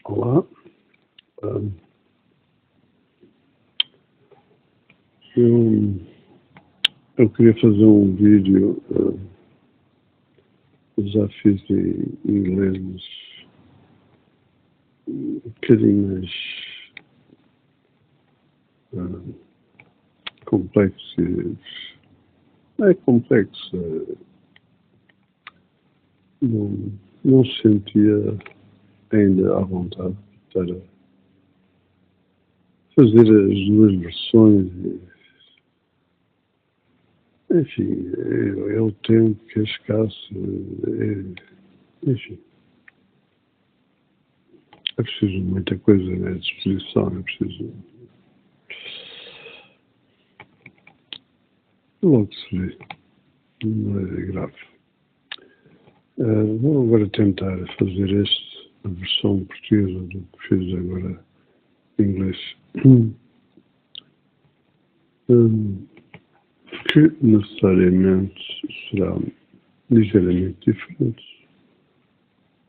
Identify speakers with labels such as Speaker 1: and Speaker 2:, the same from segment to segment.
Speaker 1: Olá, Ahm, eu, eu queria fazer um vídeo, já fiz em inglês, mas um bocadinho mais ahm, complexo. Não é complexo, não, não se sentia ainda à vontade para fazer as duas versões. Enfim, é o tempo que é escasso, enfim, é preciso muita coisa à disposição, é preciso. Logo se vê, não é grave. Vou agora tentar fazer a versão portuguesa do que fiz agora em inglês. Que necessariamente será ligeiramente diferente,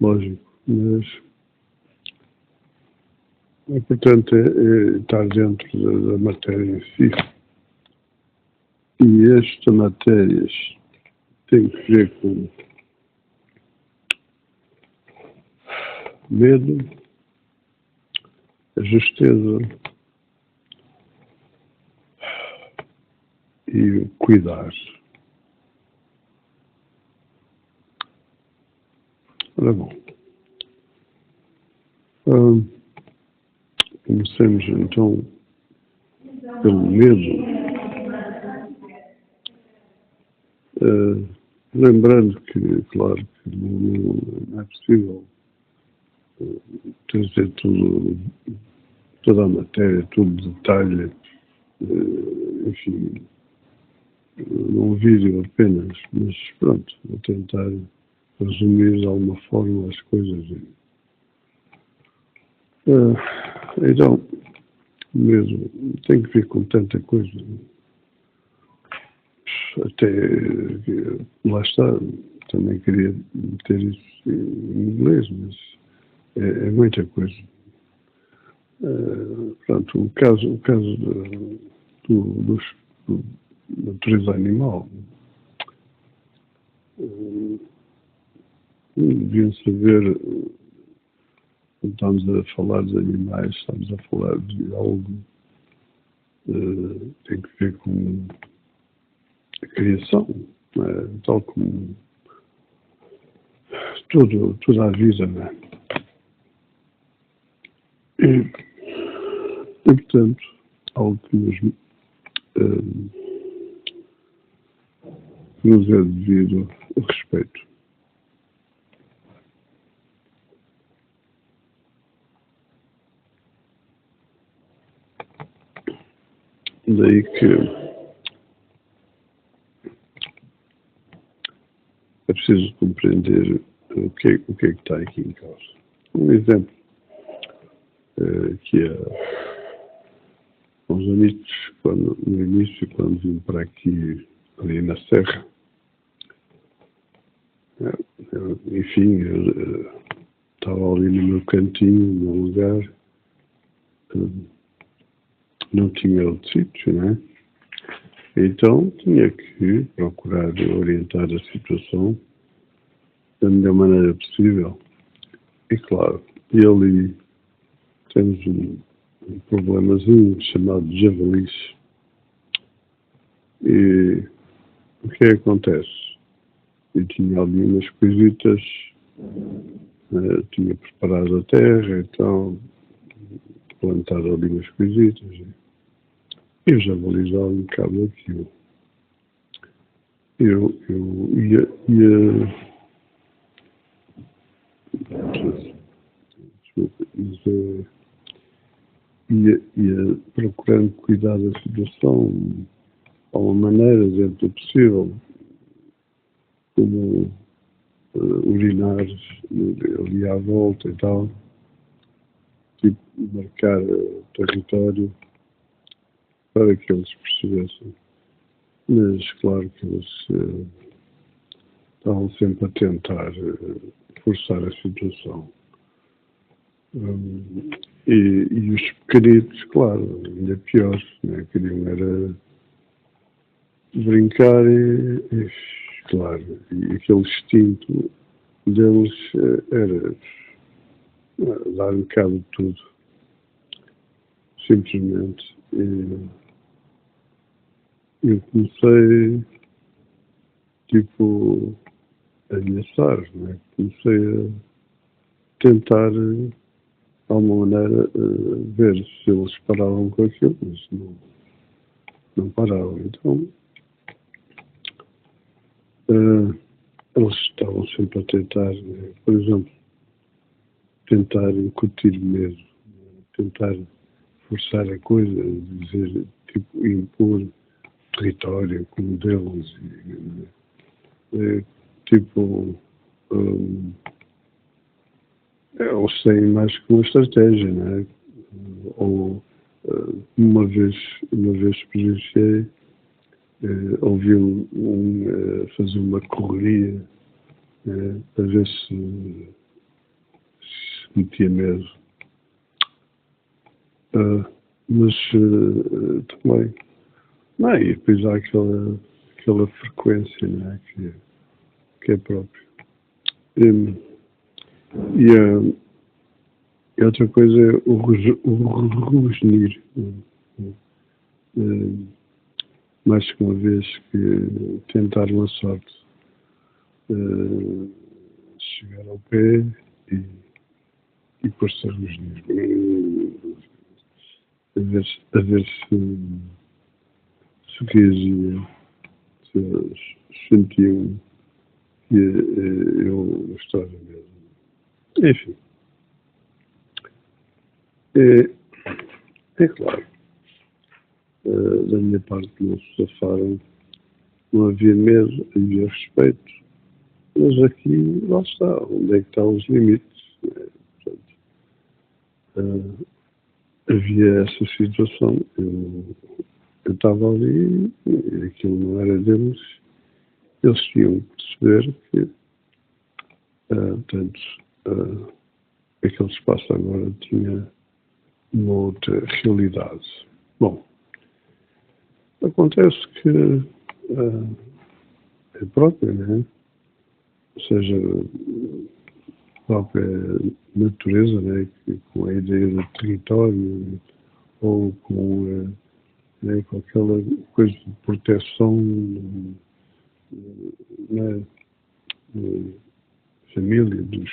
Speaker 1: lógico, mas o importante é estar dentro da matéria em si. E estas matérias têm que ver com medo, a justeza e o cuidar. Ora bom, comecemos então pelo medo. Lembrando que, claro, que não é possível trazer toda a matéria, todo o detalhe, enfim, num vídeo apenas, mas pronto, vou tentar resumir de alguma forma as coisas. Então, mesmo, tem que ver com tanta coisa. Até, lá está, também queria meter isso em inglês, mas é muita coisa. Pronto, o caso da natureza animal, deviam saber, quando estamos a falar de animais, estamos a falar de algo que tem que ver com a criação, tal como toda a vida, não é? E, portanto, algo que nos é devido o respeito. Daí que é preciso compreender o que é que está aqui em causa. Um exemplo que os amigos, no início, quando vim para aqui, ali na Serra, enfim, eu estava ali no meu cantinho, no meu lugar, não tinha outro sítio, né? Então tinha que procurar orientar a situação da melhor maneira possível. E claro, ali temos um problemazinho chamado javalis. E o que acontece? Eu tinha ali umas coisitas, tinha preparado a terra, então plantar ali umas coisitas. E os javalis lá um bocado aquilo. Eu ia procurando cuidar da situação de alguma maneira, dentro do possível, como urinar ali à volta e tal, tipo, marcar território para que eles percebessem. Mas claro que eles estavam sempre a tentar forçar a situação. E os pequenitos, claro, ainda pior, né? Queriam era brincar claro, e aquele instinto deles era dar um bocado de tudo, simplesmente. E eu comecei, tipo, a ameaçar, né? Comecei a tentar, de alguma maneira, ver se eles paravam com aquilo, mas não paravam. Então, eles estavam sempre a tentar, né? Por exemplo, tentar incutir medo, tentar forçar a coisa, dizer, tipo, impor território como deles, tipo, eles têm mais que uma estratégia, né? Ou uma vez presenciei, ouvi fazer uma correria a ver se metia medo. Mas também, não, e depois há aquela frequência, né? Que é própria. E outra coisa é o rugir. Mais que uma vez que tentaram a sorte, chegar ao pé e pôr-se a rugir. A ver se reagia, se sentiam que eu estava mesmo. Enfim, é claro, da minha parte não se safaram, não havia medo, havia respeito, mas aqui, lá está, onde é que estão os limites? Portanto, havia essa situação, eu estava ali, e aquilo não era deles, eles tinham que perceber que, portanto, aquele espaço agora tinha uma outra realidade. Bom, acontece que é própria, né? Ou seja, a própria natureza, né? Com a ideia de território ou com aquela coisa de proteção, né? Família, dos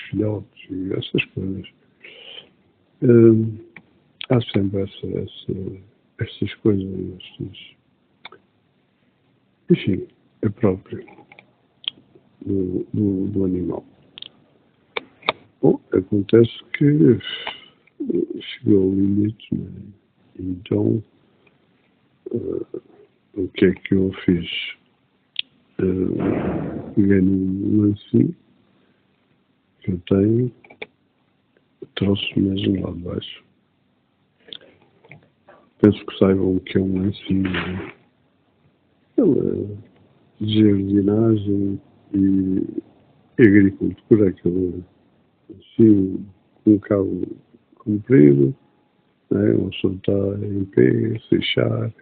Speaker 1: filhotes e essas coisas. Há sempre essas coisas, enfim, é próprio do animal. Bom, acontece que chegou ao limite, né? Então, o que é que eu fiz? Peguei num lancinho que eu tenho, trouxe mesmo lá de baixo. Penso que saibam o que é um lancinho, né? Ele é de jardinagem e agricultura, aquele assim, com um cabo comprido, né? Uma pessoa está em pé, fechar,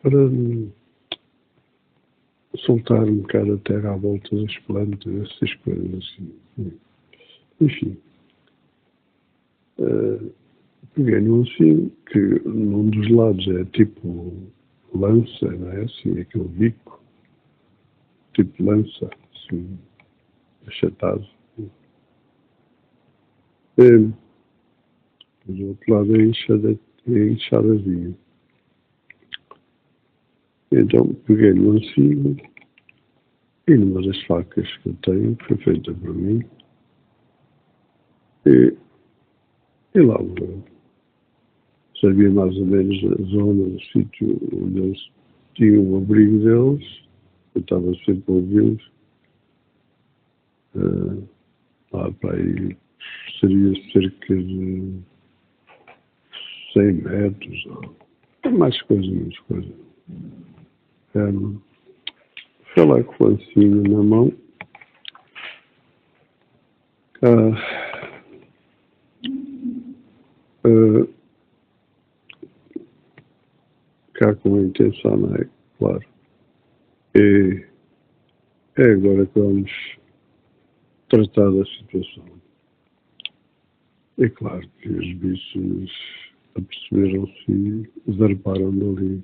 Speaker 1: para soltar um bocado a terra à volta das plantas, essas coisas assim. Enfim, peguei num assim, que num dos lados é tipo lança, não é? Assim, aquele bico, tipo lança, assim, achatado. Do outro lado é inchadazinho. Então, peguei no antigo e numa das facas que eu tenho, que foi feita por mim, e lá sabia mais ou menos a zona, o sítio onde eles tinham o abrigo deles, eu estava sempre a ouvi-los, lá para aí seria cerca de 100 metros, ou mais coisa, menos coisa. Foi lá com o lancinho na mão, Ah, ah, cá com a intenção, não é? Claro. É agora que vamos tratar da situação. É claro que os bichos aperceberam-se e zarparam dali.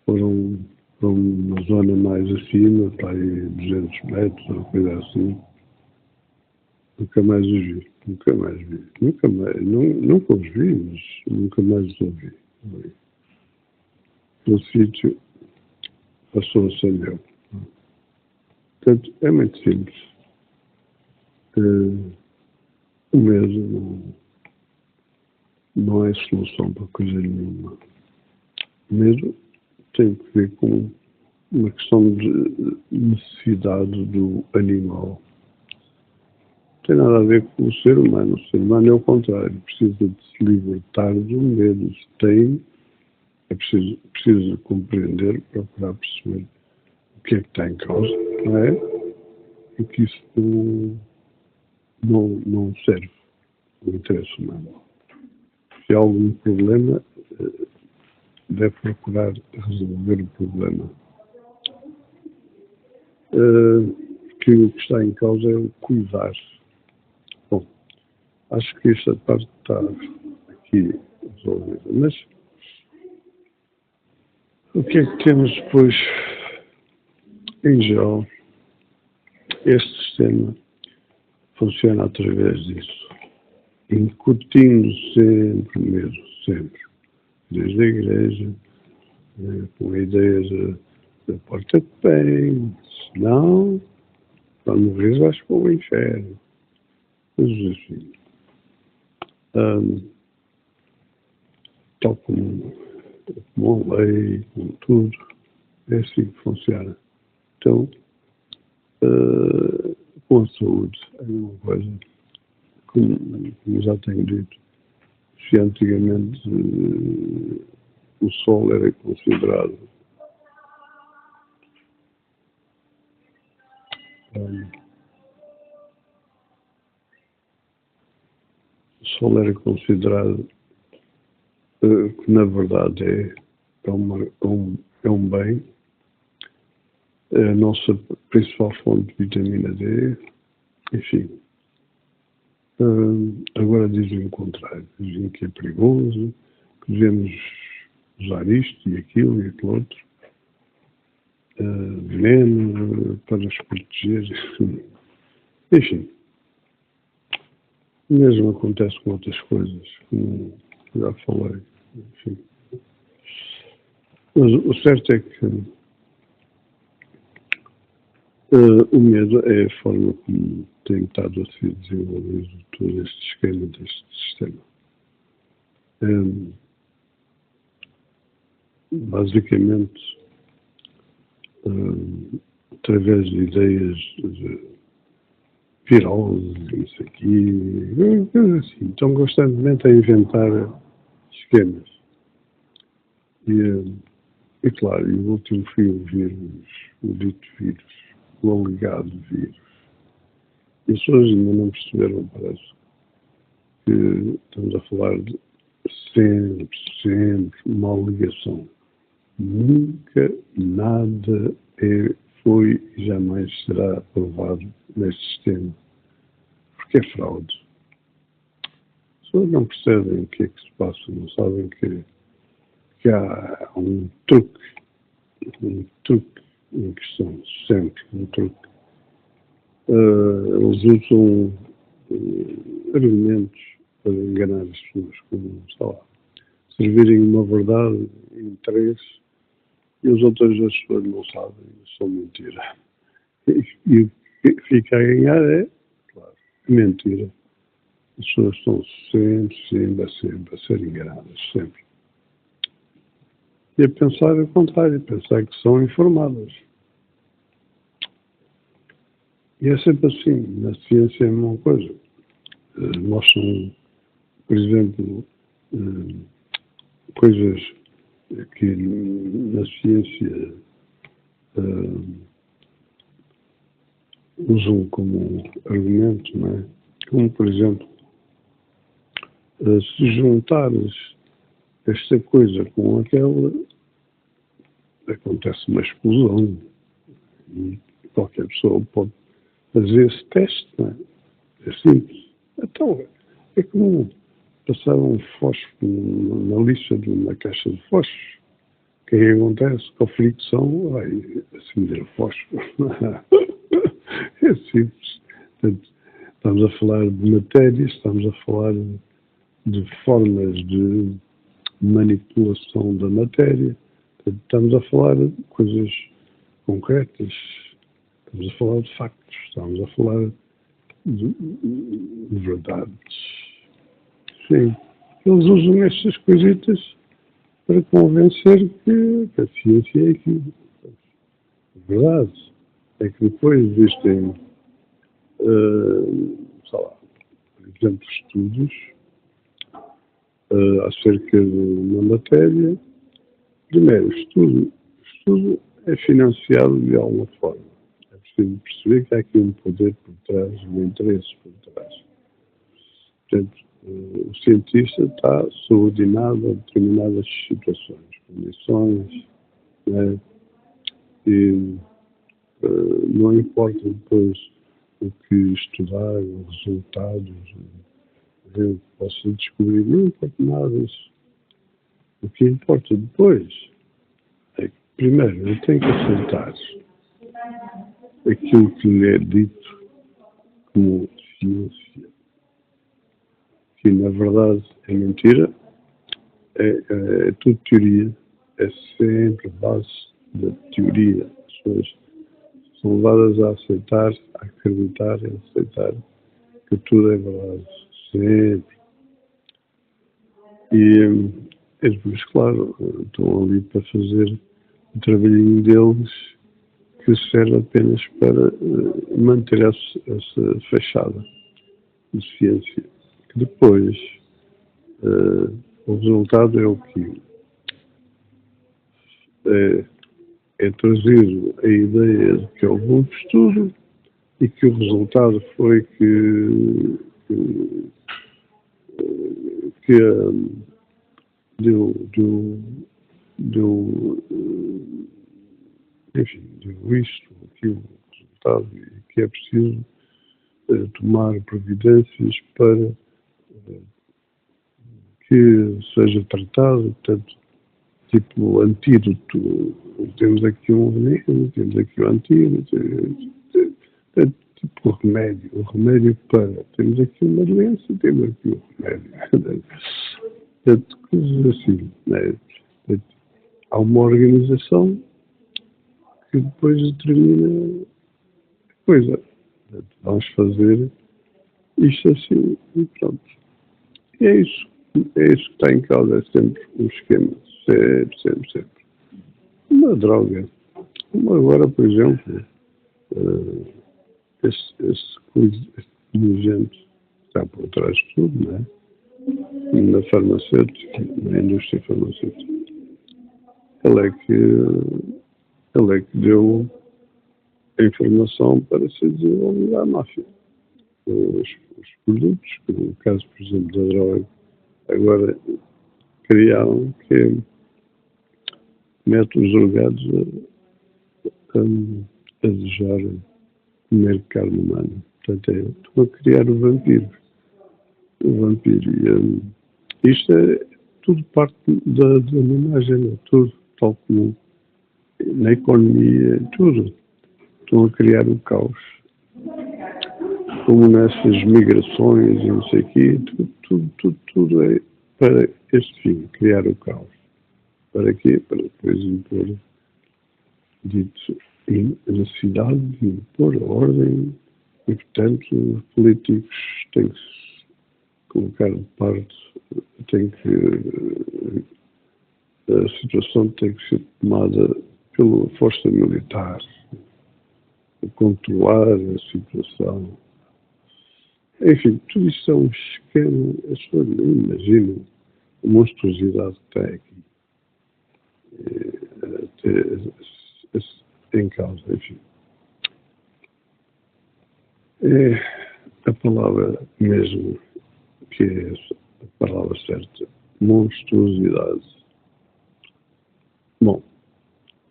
Speaker 1: Foram para uma zona mais acima, para aí 200 metros, ou coisa assim. Nunca mais os vi. Nunca mais vi. Nunca mais. Nunca os vi, mas nunca mais os ouvi. O sítio passou a ser meu. Portanto, é muito simples. O medo não é solução para coisa nenhuma. O medo tem que ver com uma questão de necessidade do animal. Não tem nada a ver com o ser humano. O ser humano é o contrário. Precisa de se libertar do medo. É preciso compreender, procurar perceber o que é que está em causa, não é? E que isso não serve ao interesse humano. Se há algum problema, deve procurar resolver o problema. Que o que está em causa é o cuidar. Bom, acho que esta parte está aqui resolvida. Mas o que é que temos depois, em geral? Este sistema funciona através disso, incutindo sempre medo, sempre. Desde a igreja, com a ideia da porta de bem, senão, quando morres vais para o inferno. Coisas assim. Tal como a lei, como tudo. É assim que funciona. Então, com a saúde, é uma coisa, como já tenho dito, se antigamente o sol era considerado o sol era considerado que na verdade é um bem, é a nossa principal fonte de vitamina D, enfim. Agora dizem o contrário, dizem que é perigoso, que devemos usar isto e aquilo e aquilo outro, veneno para nos proteger, enfim. O mesmo acontece com outras coisas, como já falei, enfim. Mas o certo é que o medo é a forma como tem estado a ser desenvolvido todo este esquema deste sistema. Basicamente, através de ideias de viroses e isso aqui, coisas assim, estão constantemente a inventar esquemas. E claro, e o último foi o vírus, o dito vírus, o alegado vírus. E as pessoas ainda não perceberam, parece, que estamos a falar de sempre uma ligação. Nunca nada foi e jamais será aprovado neste sistema, porque é fraude. As pessoas não percebem o que é que se passa, não sabem que há um truque em questão, sempre um truque. Eles usam argumentos para enganar as pessoas, como, sei lá, servirem uma verdade em três e as outras as pessoas não sabem, são mentira. E o que fica a ganhar é, claro, mentira. As pessoas estão sempre a ser enganadas, sempre. E a pensar o contrário, pensar que são informadas. E é sempre assim, na ciência é a mesma coisa. Mostram, por exemplo, coisas que na ciência usam como argumento, não é? Como, por exemplo, se juntares esta coisa com aquela, acontece uma explosão e qualquer pessoa pode fazer esse teste, não é? É simples. Então, é como passar um fósforo na lixa de uma caixa de fósforos. O que é que acontece? Com a fricção vai acender o fósforo. É simples. Portanto, estamos a falar de matérias, estamos a falar de formas de manipulação da matéria. Portanto, estamos a falar de coisas concretas, estamos a falar de factos, estamos a falar de verdades. Sim, eles usam estas coisitas para convencer que a ciência é aquilo. A verdade é que depois existem, sei lá, por exemplo, estudos acerca de uma matéria. Primeiro, o estudo é financiado de alguma forma. É preciso perceber que há aqui um poder por trás, um interesse por trás. Portanto, o cientista está subordinado a determinadas situações, condições, né? E não importa depois o que estudar, os resultados, o que possa descobrir, não importa nada disso. O que importa depois é que, primeiro, ele tem que aceitar aquilo que lhe é dito como ciência, que na verdade é mentira, é tudo teoria, é sempre base da teoria. As pessoas são levadas a aceitar, a acreditar, a aceitar que tudo é verdade, sempre. E depois, claro, estão ali para fazer o trabalhinho deles que serve apenas para manter essa fachada de ciência. Que depois, o resultado é o que é trazido a ideia de que houve um estudo e que o resultado foi que deu, enfim, deu isto, aquilo, resultado, e que é preciso tomar providências para que seja tratado, portanto, tipo antídoto. Temos aqui um veneno, temos aqui um antídoto, tipo remédio. O remédio para. Temos aqui uma doença, temos aqui um remédio. Portanto, coisas assim. Né? Portanto, há uma organização que depois determina a coisa. Portanto, vamos fazer isto assim e pronto. E é isso. É isso que está em causa, é sempre um esquema. Sempre, sempre, sempre. Uma droga. Como agora, por exemplo, esse dirigente está por trás de tudo, não é? Na farmacêutica, na indústria farmacêutica. Ele é que deu a informação para ser desenvolvida a máfia. Os produtos, no caso, por exemplo, da droga, agora criaram que mete os drogados a desejar comer carne humana. Portanto, estão a criar o vampiro. O vampiro. Isto é tudo parte da imagem, tudo, tal como na economia, tudo. Estão a criar o caos. Como nessas migrações e não sei o quê, tudo é para este fim, criar o caos. Para quê? Para depois impor dito a necessidade de impor a ordem e, portanto, os políticos têm que se colocar de parte, têm que a situação tem que ser tomada pela força militar, controlar a situação. Enfim, tudo isso é um esquema, as pessoas não imaginam a monstruosidade que tem aqui em causa, enfim. é a palavra mesmo que é a palavra certa, monstruosidade. Bom,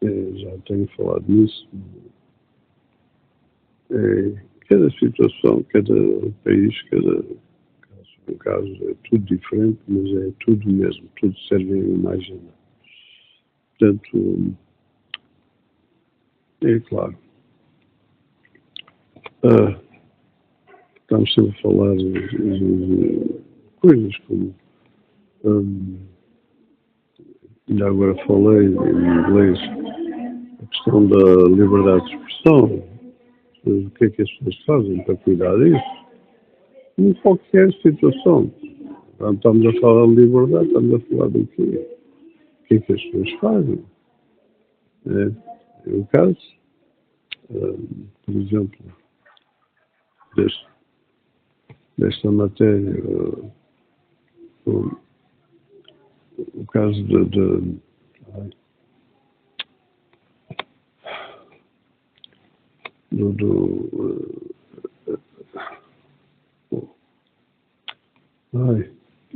Speaker 1: já tenho falado nisso. Cada situação, cada país, cada caso é tudo diferente, mas é tudo mesmo, tudo serve a uma agenda. Portanto, é claro, estamos sempre a falar de coisas como, ainda agora falei em inglês, a questão da liberdade de expressão, o que é que as pessoas fazem para cuidar disso, em qualquer situação. Quando estamos a falar de liberdade, estamos a falar do quê? O que é que as pessoas fazem? É o caso, por exemplo, desta matéria, o caso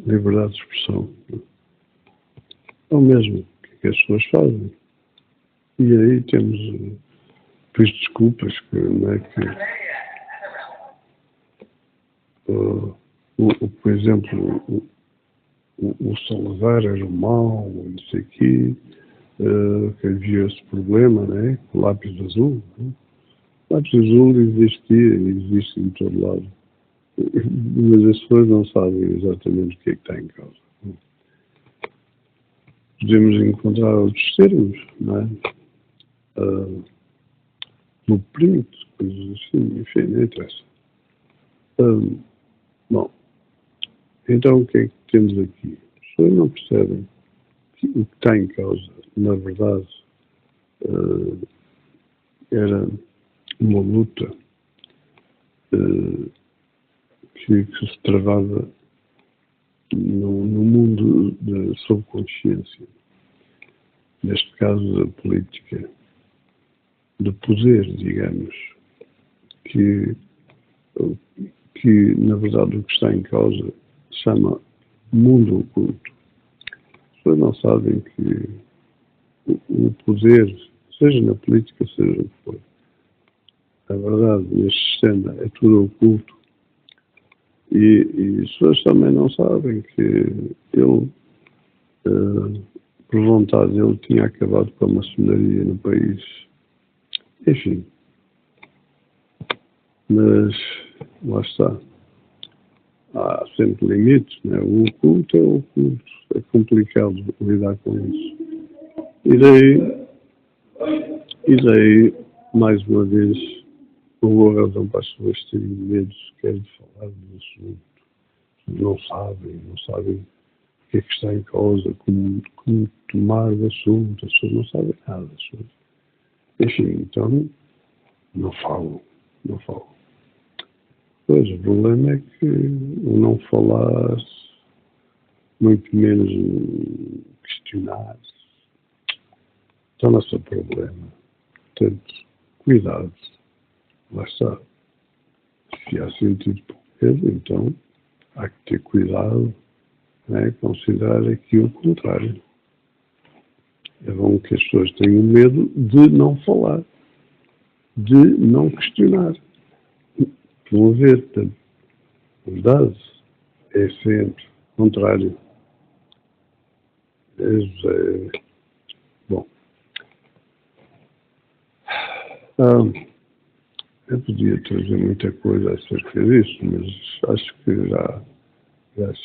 Speaker 1: liberdade de expressão. É o mesmo que as pessoas fazem. E aí temos, depois desculpas, que não é que, por exemplo, o Salazar era mau, não sei o quê, que havia esse problema, né? O lápis azul. Né? O lápis azul existia, existe em todo lado. Mas as pessoas não sabem exatamente o que é que está em causa. Podemos encontrar outros termos, não é? Blueprint, coisas assim, enfim, não interessa. Bom, então o que é que temos aqui? As pessoas não percebem que o que está em causa, na verdade, era uma luta que se travava no mundo da subconsciência, neste caso da política, de poder, digamos, que na verdade o que está em causa se chama mundo oculto. As pessoas não sabem que o poder, seja na política, seja o que for, na verdade, neste sistema é tudo oculto. E as pessoas também não sabem que ele, por vontade dele, tinha acabado com a maçonaria no país. Enfim. Mas, lá está. Há sempre limites, né? O oculto é o oculto. É complicado lidar com isso. E daí mais uma vez, houve a razão para as pessoas terem medo sequer de falar do assunto. Não sabem o que é que está em causa, como tomar o assunto, as pessoas não sabem nada. Enfim, então, não falam. Pois, o problema é que o não falar, muito menos questionar, torna-se um problema. Portanto, cuidado. Lá está. Se há sentido por medo, então há que ter cuidado, né? Considerar aqui o contrário. É bom que as pessoas tenham medo de não falar, de não questionar. Vão ver, portanto, a verdade é sempre o contrário. Bom, eu podia trazer muita coisa acerca disso, mas acho que já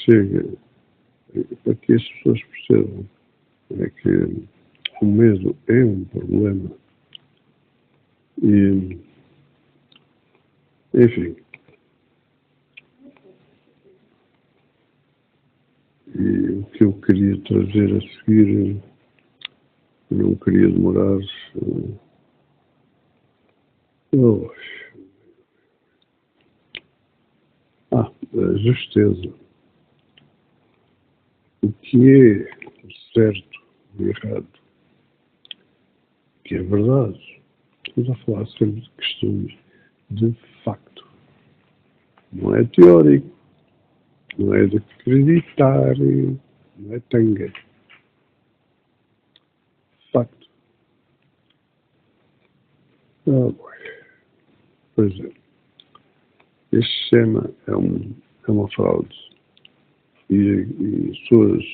Speaker 1: chega para que as pessoas percebam que o medo é um problema. E, enfim, e o que eu queria trazer a seguir, não queria demorar. A justeza. O que é certo e errado? Que é verdade. Estamos a falar sempre de questões de facto. não é teórico, não é de acreditar, não é tanga. Facto. Pois é. Este sistema é uma fraude. E as pessoas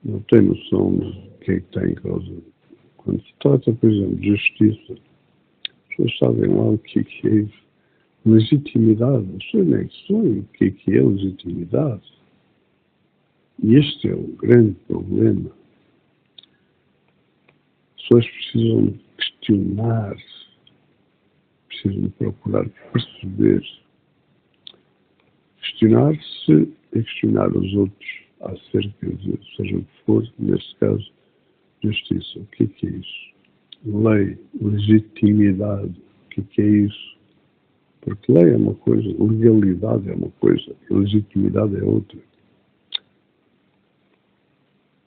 Speaker 1: não têm noção do que é que está em causa. Quando se trata, por exemplo, de justiça, as pessoas sabem lá o que é legitimidade. As pessoas nem sabem o que é legitimidade. E este é o grande problema. As pessoas precisam questionar-se, precisam procurar perceber. Questionar-se e questionar os outros acerca de seja o que for, neste caso, justiça. O que é isso? Lei, legitimidade. O que é isso? Porque lei é uma coisa, legalidade é uma coisa, legitimidade é outra.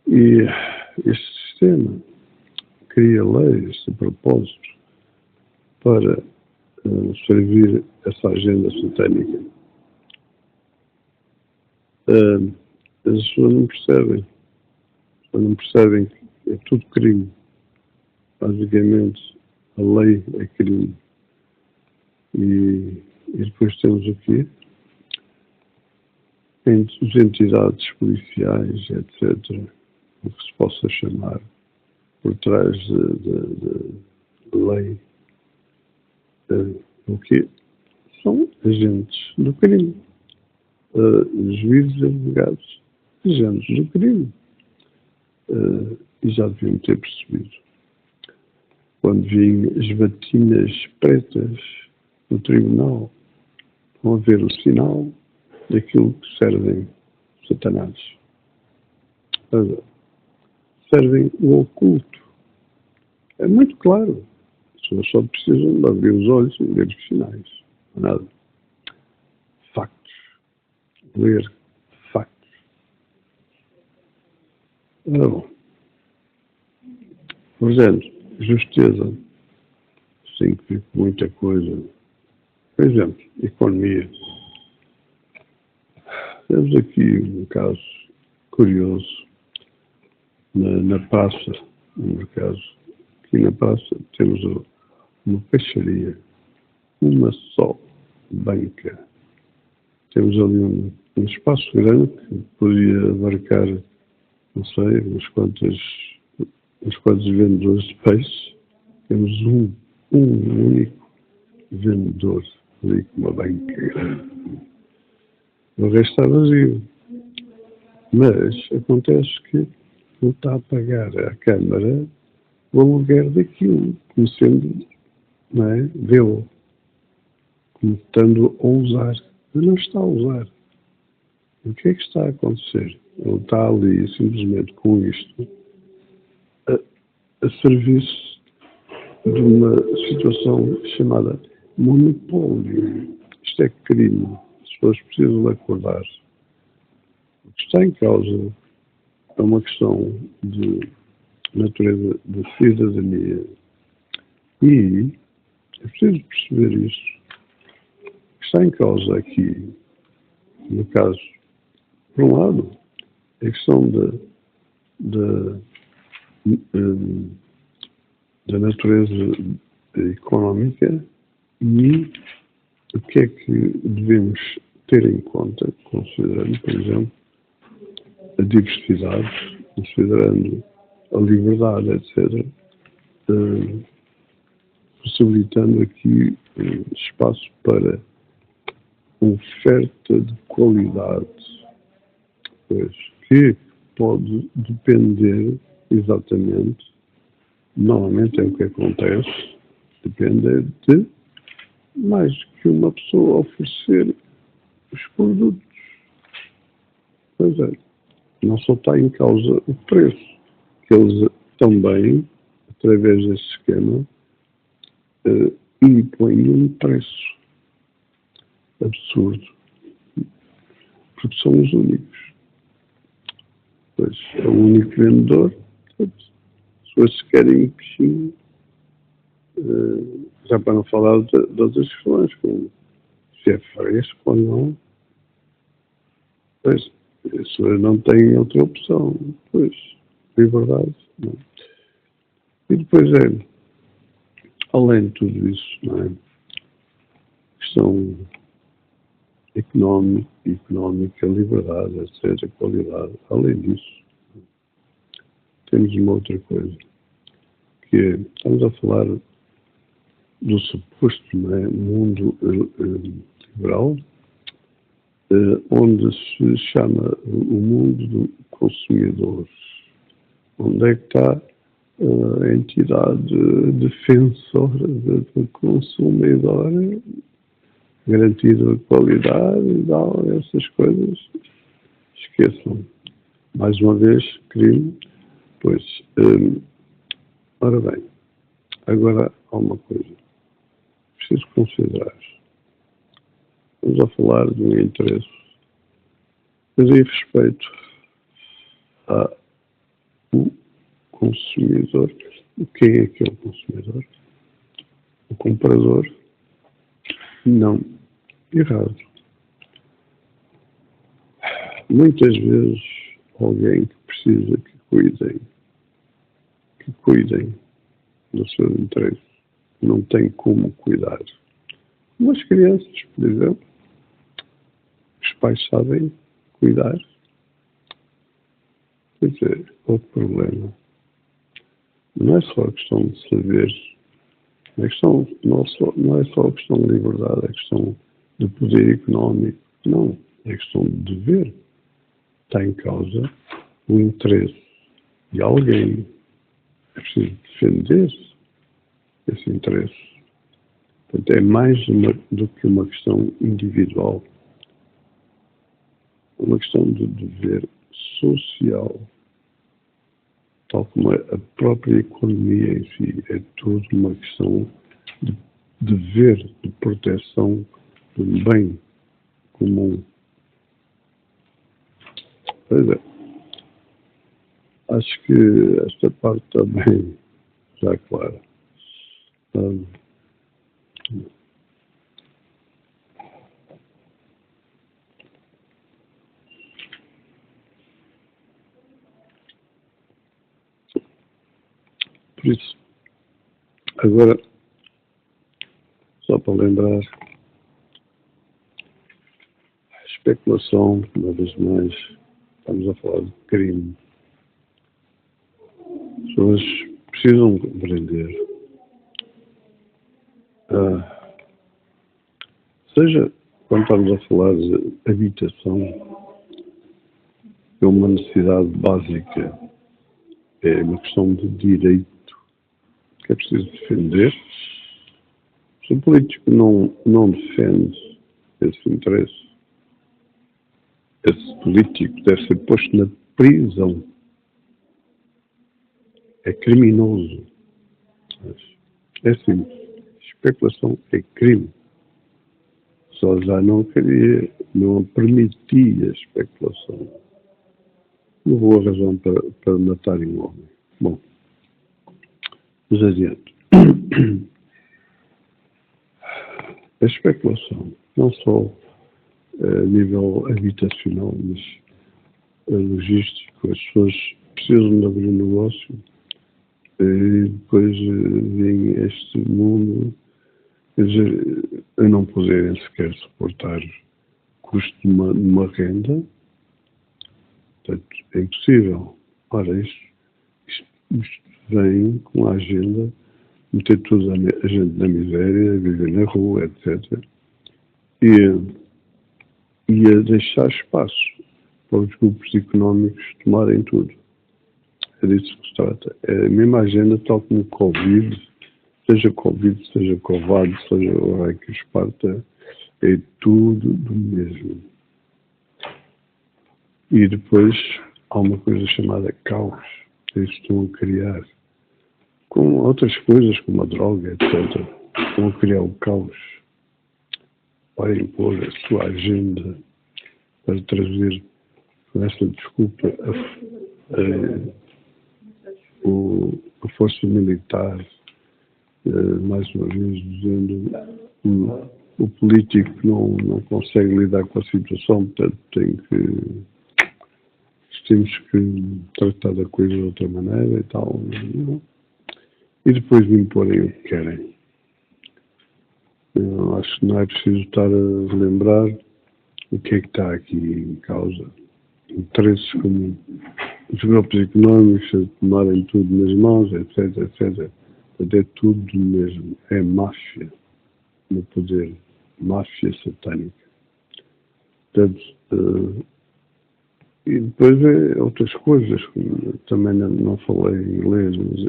Speaker 1: E este sistema cria leis de propósito para servir essa agenda satânica. As pessoas não percebem. As pessoas não percebem que é tudo crime. Basicamente, a lei é crime. E depois temos o quê? As entidades policiais, etc., o que se possa chamar, por trás de lei, o quê? São agentes do crime. Juízes e advogados, agentes do crime. E já deviam ter percebido. Quando vêm as batinas pretas no tribunal, vão ver o sinal daquilo que servem Satanás. Servem o oculto. É muito claro. As pessoas só precisam de abrir os olhos e ler os sinais. Não é nada. Factos. Ler factos. Bom. Portanto, justiça. Tem que ver com muita coisa. Por exemplo, economia. Temos aqui um caso curioso na praça, no mercado. Aqui na praça temos uma peixaria, uma só banca. Temos ali um espaço grande que podia abarcar, não sei, uns quantos vendedores de peixe. Temos um único vendedor ali com uma banca grande. O resto está vazio. Mas acontece que ele está a pagar à Câmara o aluguer daquilo, como sendo, não é, dele, como estando a usar. Mas não está a usar. O que é que está a acontecer? Ele está ali, simplesmente com isto, a serviço de uma situação chamada monopólio. Isto é crime. As pessoas precisam acordar. O que está em causa é uma questão de natureza de cidadania. E é preciso perceber isso. O que está em causa aqui, no caso, por um lado, é a questão da natureza económica e o que é que devemos ter em conta, considerando, por exemplo, a diversidade, considerando a liberdade, etc., possibilitando aqui espaço para oferta de qualidade, pois, que pode depender exatamente, normalmente é o que acontece, depende de mais que uma pessoa oferecer os produtos. Pois é, não só está em causa o preço, que eles também, através desse esquema, impõem um preço absurdo, porque são os únicos. Pois é o único vendedor, as pessoas querem um peixinho, já para não falar de outras questões, como se é fresco ou não, pois, se não tem outra opção, pois, liberdade, não. E depois além de tudo isso, não é? Questão económica, liberdade, etc., qualidade. Além disso, temos uma outra coisa, que é, estamos a falar do suposto, não é, mundo liberal, onde se chama o mundo do consumidor. Onde é que está a entidade defensora do consumidor, garantido a qualidade e tal, essas coisas? Esqueçam. Mais uma vez, crime. Pois, ora bem, agora há uma coisa. Preciso considerar. Estamos a falar de um interesse que diz respeito ao consumidor. Quem é que é o consumidor? O comprador? Não. Errado. Muitas vezes alguém que precisa que cuidem do seu interesse, não tem como cuidar. Umas crianças, por exemplo, os pais sabem cuidar. Quer dizer, outro problema. Não é só a questão de saber, não é só a questão de liberdade, é a questão de poder económico. Não, é a questão de dever. Está em causa o interesse de alguém. É preciso defender esse interesse. Portanto, é mais do que uma questão individual. É uma questão de dever social. Tal como a própria economia em si. É tudo uma questão de dever, de proteção do bem comum. Pois é. Acho que esta parte também já é clara. Por isso, agora, só para lembrar, especulação, uma vez mais, estamos a falar de crime. As pessoas precisam compreender. Seja quando estamos a falar de habitação, é uma necessidade básica, é uma questão de direito que é preciso defender. Se o político não defende esse interesse, esse político deve ser posto na prisão. É criminoso. É simples. Especulação é crime. Só já não permitia especulação. Uma boa razão para matarem um homem. Bom, mas adiante. A especulação, não só a nível habitacional, mas logístico, as pessoas precisam de abrir um negócio e depois vem este mundo, quer dizer, a não poderem sequer suportar o custo de uma renda. Portanto, é impossível. Ora, isto vem com a agenda meter toda a gente na miséria, viver na rua, etc. E a deixar espaço para os grupos económicos tomarem tudo. É disso que se trata. É a mesma agenda, tal como Covid, seja Covid, seja Covad, seja o raio que esparta, é tudo do mesmo. E depois há uma coisa chamada caos, que eles estão a criar. Com outras coisas, como a droga, etc. Estão a criar o caos para impor a sua agenda, para trazer, com essa desculpa, a força militar, mais uma vez dizendo o político não consegue lidar com a situação, portanto temos que tratar da coisa de outra maneira e tal, e depois me imporem o que querem. Eu acho que não é preciso estar a relembrar o que é que está aqui em causa. Interesses como os grupos económicos a tomarem tudo nas mãos, etc, etc. É tudo mesmo. É máfia no poder. Máfia satânica. Portanto, e depois é outras coisas, como também não falei em inglês, mas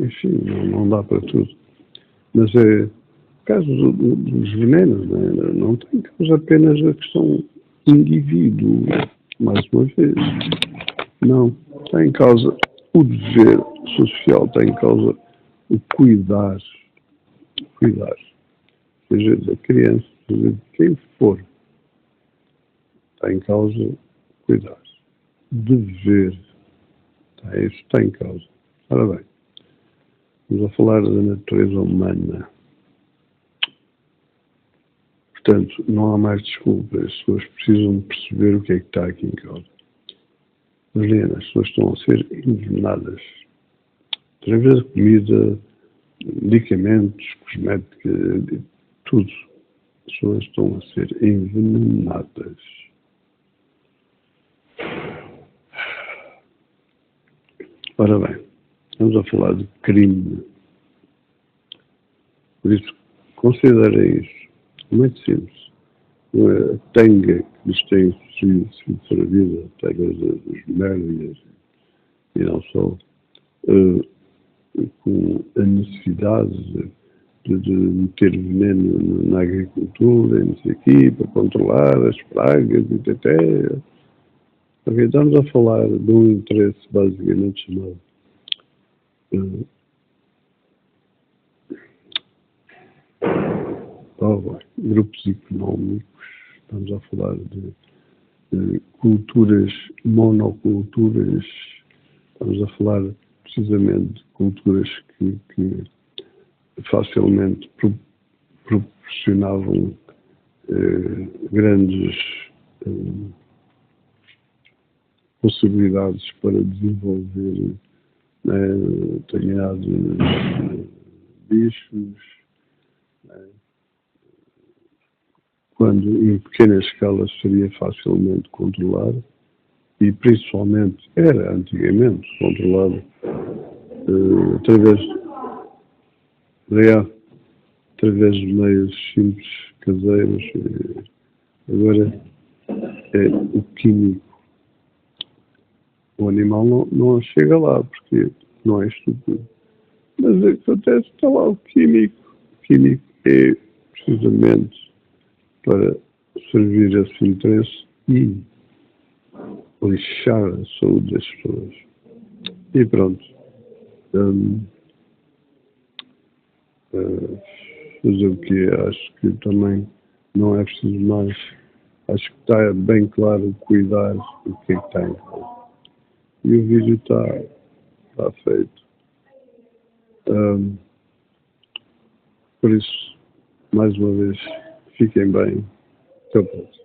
Speaker 1: enfim, não dá para tudo. Mas é o caso dos venenos, não tem causa apenas a questão indivíduo, mais uma vez. Não, está em causa o dever social, está em causa o cuidar, seja da criança, seja de quem for, está em causa cuidar. Dever, isso está em causa. Ora bem, vamos a falar da natureza humana. Portanto, não há mais desculpas, as pessoas precisam perceber o que é que está aqui em causa. Helena, as pessoas estão a ser envenenadas. Através de comida, medicamentos, cosmética, tudo. As pessoas estão a ser envenenadas. Ora bem, vamos a falar de crime. Por isso, considerem isso muito simples. Não é a tanga que nos tem sido servida através dos médias e não só, com a necessidade de meter veneno na agricultura, não sei aqui, para controlar as pragas e até. Porque estamos a falar de um interesse basicamente chamado grupos económicos, estamos a falar de culturas, monoculturas, estamos a falar precisamente de culturas que facilmente proporcionavam grandes possibilidades para desenvolver determinados bichos, quando em pequena escala seria facilmente controlado e principalmente era antigamente controlado através de meios simples, caseiros. Agora é o químico. O animal não chega lá porque não é estúpido. Mas acontece, está lá o químico. O químico é precisamente para servir a esse interesse e lixar a saúde das pessoas. E pronto. Fazer o que acho que também não é preciso mais. Acho que está bem claro cuidar do que é que está em causa. E o vídeo está feito. Por isso, mais uma vez, fiquem bem. Até o próximo.